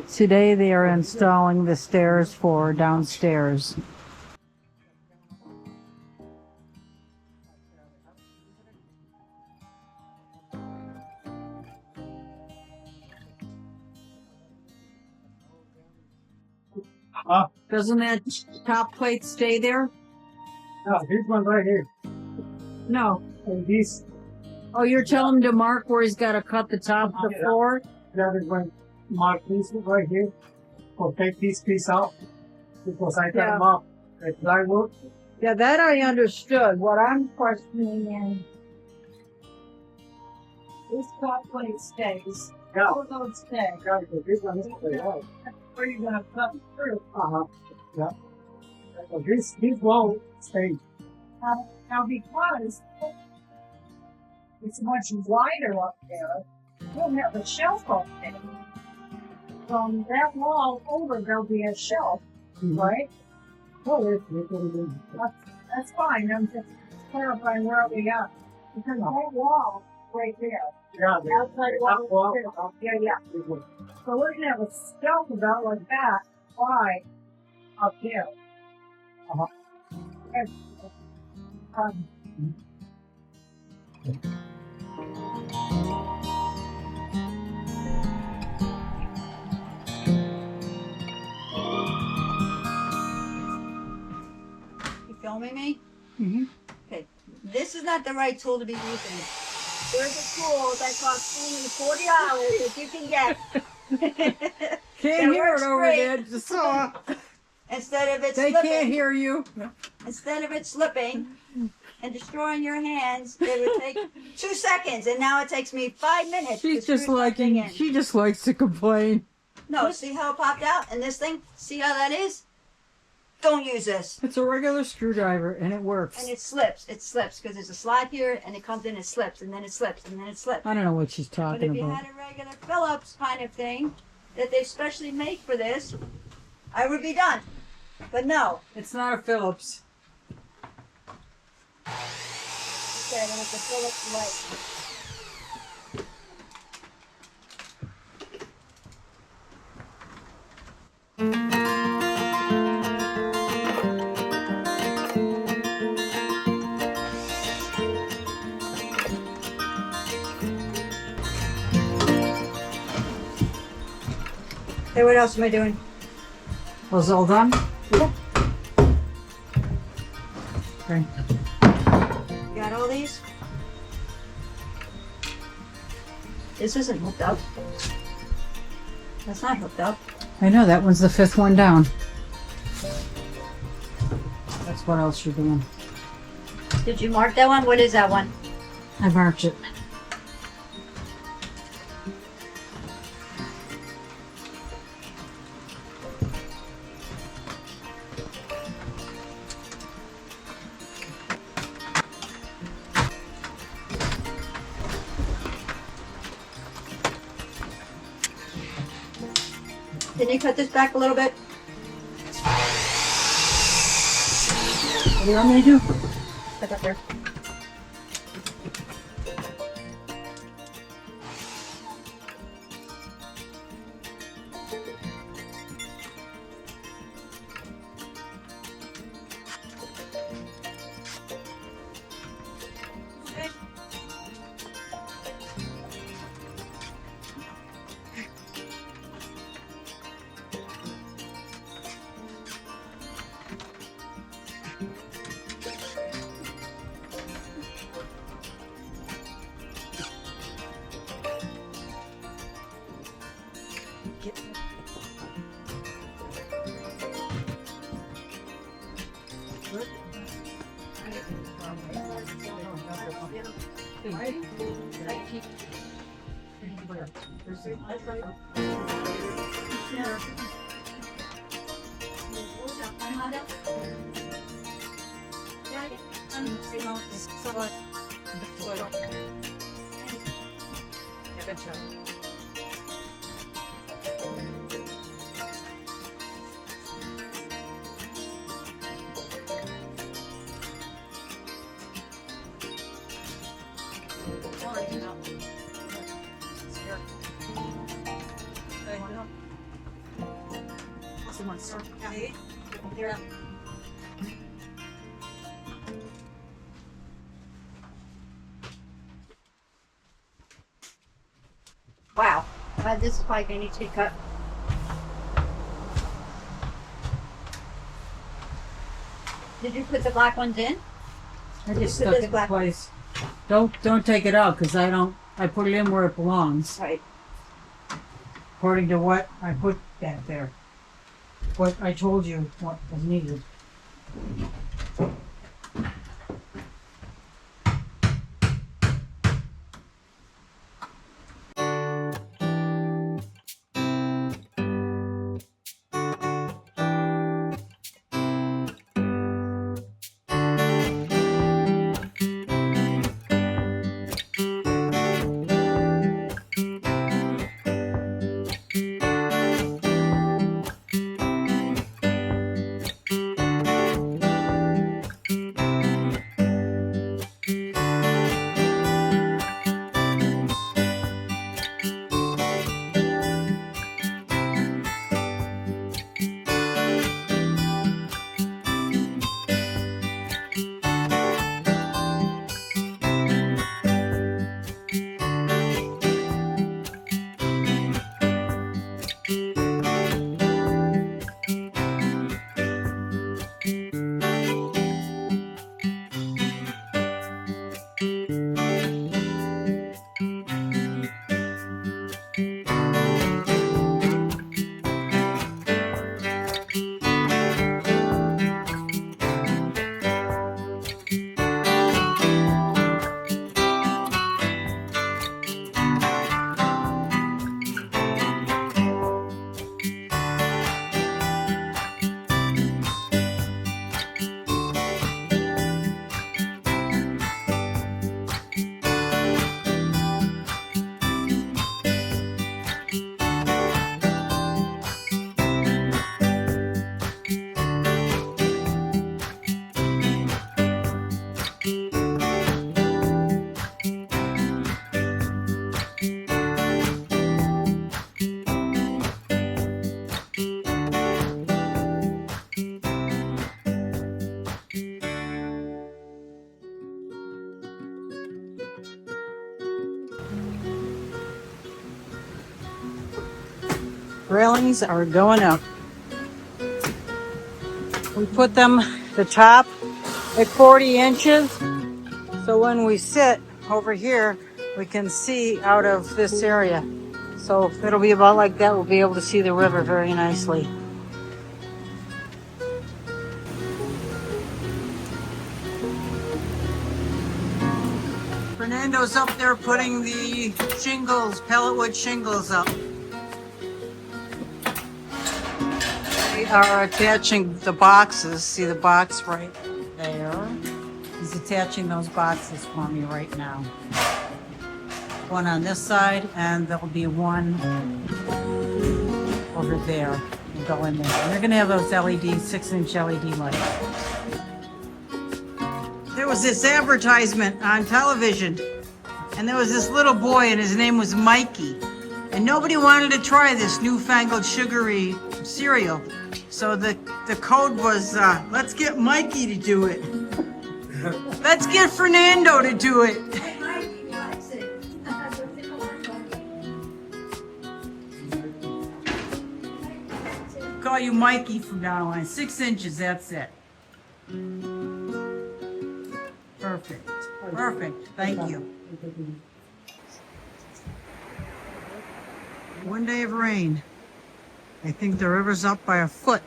Today they are installing the stairs for downstairs. Doesn't that top plate stay there? No, this one right here. No. And this. Oh, you're telling him to mark where he's got to cut the top of the floor? That is when mark this right here. Or take this piece out. Because I can mark the plywood. Yeah, that I understood. What I'm questioning is this top plate stays. Yeah. All of those stay. Yeah, because this one is the wall. Where are you going to cut through? Yeah. So this wall stays. Now, because it's much wider up there, we'll have a shelf up there. From that wall over, there'll be a shelf, right? Oh, That's fine. I'm just clarifying where we are. Because that wall right there. yeah, The outside wall. Yeah. this one. So we're going to have a shelf about like that wide up there. And, You filming me? Mm-hmm. Okay. This is not the right tool to be using. There's a tool that costs only $40 that you can get. Can't That hear it works over great. there. Just saw. Instead of it They slipping, can't hear you. instead of it slipping and destroying your hands, it would take 2 seconds, and now it takes me 5 minutes. She's to just screw something in. she just likes to complain. No, see how it popped out? And this thing, see how that is? Don't use this. It's a regular screwdriver and it works. And it slips because there's a slide here, and it comes in, it slips, and then it slips, and then it slips. I don't know what she's But talking if you about. had a regular Phillips kind of thing that they specially make for this, I would be done. But no. It's not a Phillips. Okay, then it's a Phillips light. Hey, what else am I doing? Was all done? Yeah. Okay. Got all these? This isn't hooked up. That's not hooked up. I know, that one's the 5th one down. That's what else you're doing. Did you mark that one? What is that one? I marked it. Can you cut this back a little bit? What do you want me to do? Cut up there. See? Here. Wow. This is probably going to need to be cut. Did you put the black ones in? I just stuck it in place. Don't take it out because I put it in where it belongs. Right. According to what I put that there. What I told you what was needed. Railings are going up. We put them the top at 40 inches. So when we sit over here, we can see out of this area. So it'll be about like that. We'll be able to see the river very nicely. Fernando's up there putting the shingles, pellet wood shingles up. We are attaching the boxes. See the box right there? He's attaching those boxes for me right now. One on this side, and there'll be one over there. We'll go in there. And they're gonna have those LED, 6-inch LED lights. There was this advertisement on television, and there was this little boy, and his name was Mikey. And nobody wanted to try this newfangled sugary cereal. So the code was, let's get Mikey to do it. Let's get Fernando to do it. Call you Mikey from now on. 6 inches, that's it. Perfect. Perfect. Thank you. One day of rain. I think the river's up by a foot.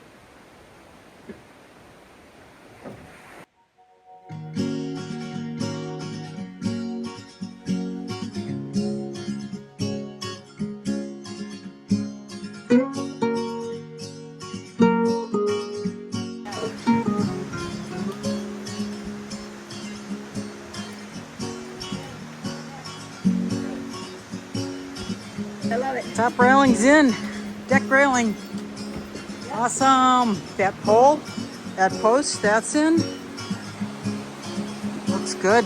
I love it. Top railing's in. Deck railing. Awesome. That pole, that post, that's in. Looks good.